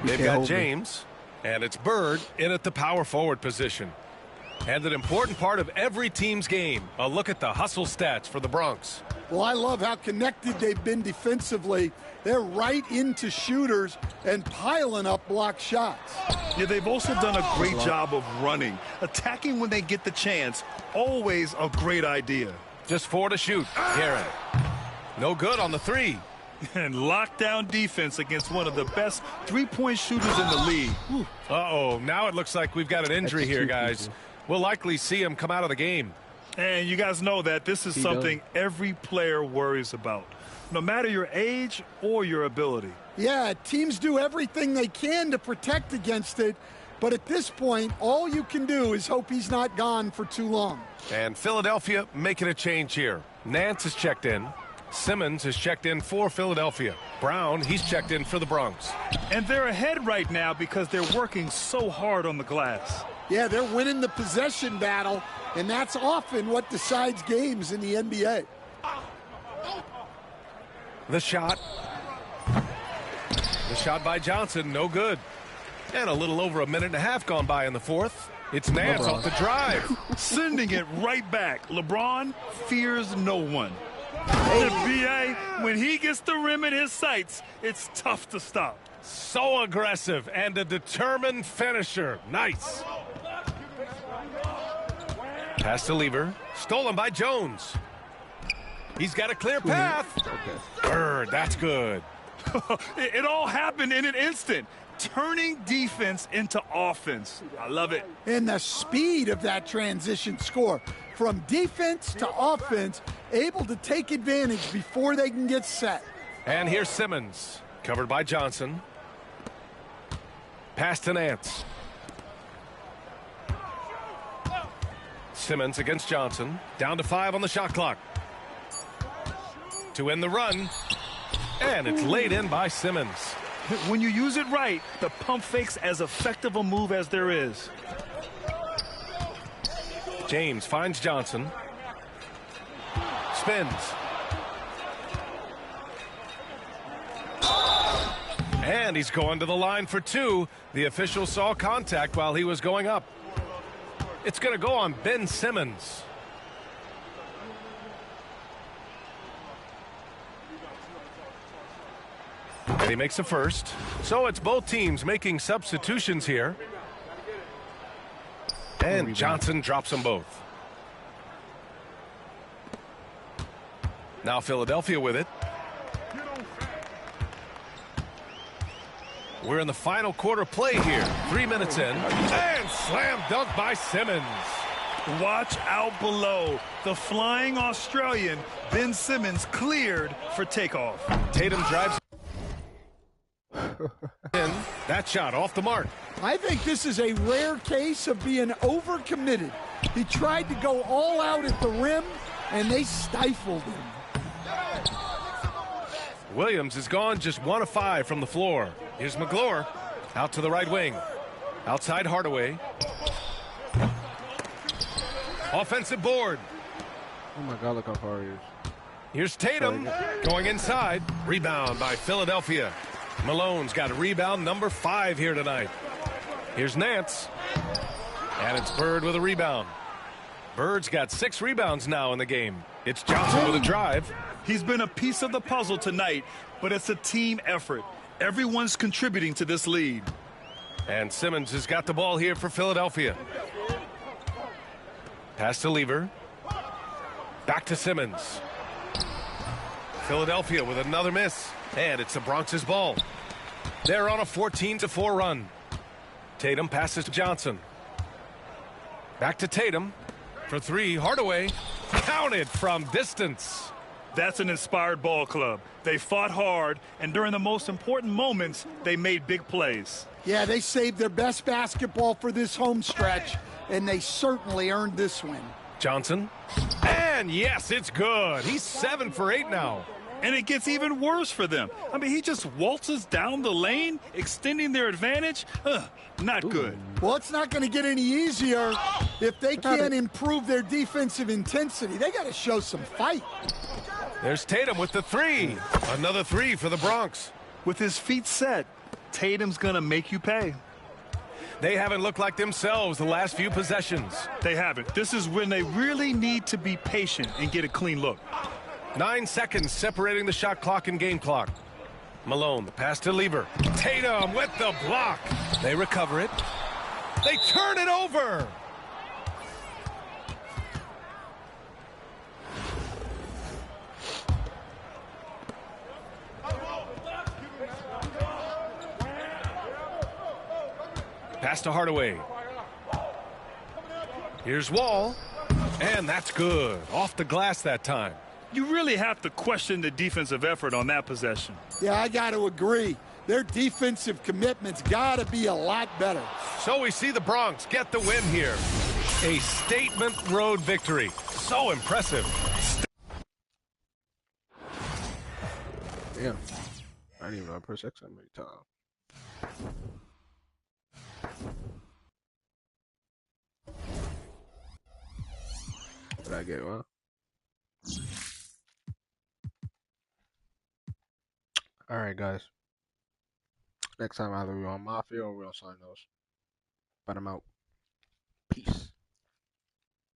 they've got James, and it's Bird in at the power forward position. And an important part of every team's game, a look at the hustle stats for the Bronx. Well, I love how connected they've been defensively. They're right into shooters and piling up block shots. Yeah, they've also done a great job of running. Attacking when they get the chance, always a great idea. Just 4 to shoot. Guerin. No good on the 3. And lockdown defense against one of the best three-point shooters in the league. Uh-oh, now it looks like we've got an injury here, guys. We'll likely see him come out of the game. And you guys know that this is something every player worries about, no matter your age or your ability. Yeah, teams do everything they can to protect against it, but at this point, all you can do is hope he's not gone for too long. And Philadelphia making a change here. Nance has checked in. Simmons has checked in for Philadelphia. Brown, he's checked in for the Bronx. And they're ahead right now because they're working so hard on the glass. Yeah, they're winning the possession battle, and that's often what decides games in the NBA. The shot. The shot by Johnson, no good. And a little over a minute and a half gone by in the fourth. It's Nance off the drive. Sending it right back. LeBron fears no one. The BA, when he gets the rim in his sights, it's tough to stop. So aggressive and a determined finisher. Nice. Pass to Lever. Stolen by Jones. He's got a clear path. Bird, that's good. It all happened in an instant. Turning defense into offense. I love it. And the speed of that transition score. From defense to offense, able to take advantage before they can get set. And here's Simmons. Covered by Johnson. Pass to Nance. Simmons against Johnson. Down to 5 on the shot clock. To end the run. And it's laid in by Simmons. When you use it right, the pump fake's as effective a move as there is. James finds Johnson. Spins. And he's going to the line for 2. The official saw contact while he was going up. It's going to go on Ben Simmons. And he makes the first. So it's both teams making substitutions here. And Johnson drops them both. Now Philadelphia with it. We're in the final quarter play here. 3 minutes in. And slam dunk by Simmons. Watch out below. The flying Australian, Ben Simmons, cleared for takeoff. Tatum drives in. That shot off the mark. I think this is a rare case of being overcommitted. He tried to go all out at the rim, and they stifled him. Williams is gone just 1 of 5 from the floor. Here's McGlure out to the right wing. Outside Hardaway. Offensive board. Oh my God, look how far he is. Here's Tatum going inside. Rebound by Philadelphia. Malone's got a rebound number 5 here tonight. Here's Nance. And it's Bird with a rebound. Bird's got 6 rebounds now in the game. It's Johnson with a drive. He's been a piece of the puzzle tonight, but it's a team effort. Everyone's contributing to this lead. And Simmons has got the ball here for Philadelphia. Pass to Lever. Back to Simmons. Philadelphia with another miss. And it's the Bronx's ball. They're on a 14-4 run. Tatum passes to Johnson. Back to Tatum. For 3, Hardaway. Counted from distance. That's an inspired ball club. They fought hard, and during the most important moments, they made big plays. Yeah, they saved their best basketball for this home stretch, and they certainly earned this win. Johnson. And yes, it's good. He's 7 for 8 now. And it gets even worse for them. I mean, he just waltzes down the lane, extending their advantage. Not good. Well, it's not going to get any easier if they can't improve their defensive intensity. They got to show some fight. There's Tatum with the 3. Another 3 for the Bronx. With his feet set, Tatum's going to make you pay. They haven't looked like themselves the last few possessions. They haven't. This is when they really need to be patient and get a clean look. 9 seconds separating the shot clock and game clock. Malone, the pass to Lever. Tatum with the block. They recover it. They turn it over. Pass to Hardaway. Here's Wall. And that's good. Off the glass that time. You really have to question the defensive effort on that possession. Yeah, I got to agree. Their defensive commitment's got to be a lot better. So we see the Bronx get the win here. A statement road victory. So impressive. Damn. I didn't even know I pressed X that many times. What did I get, huh? Alright, guys. Next time either we're on Mafia or we're on Signos. But I'm out.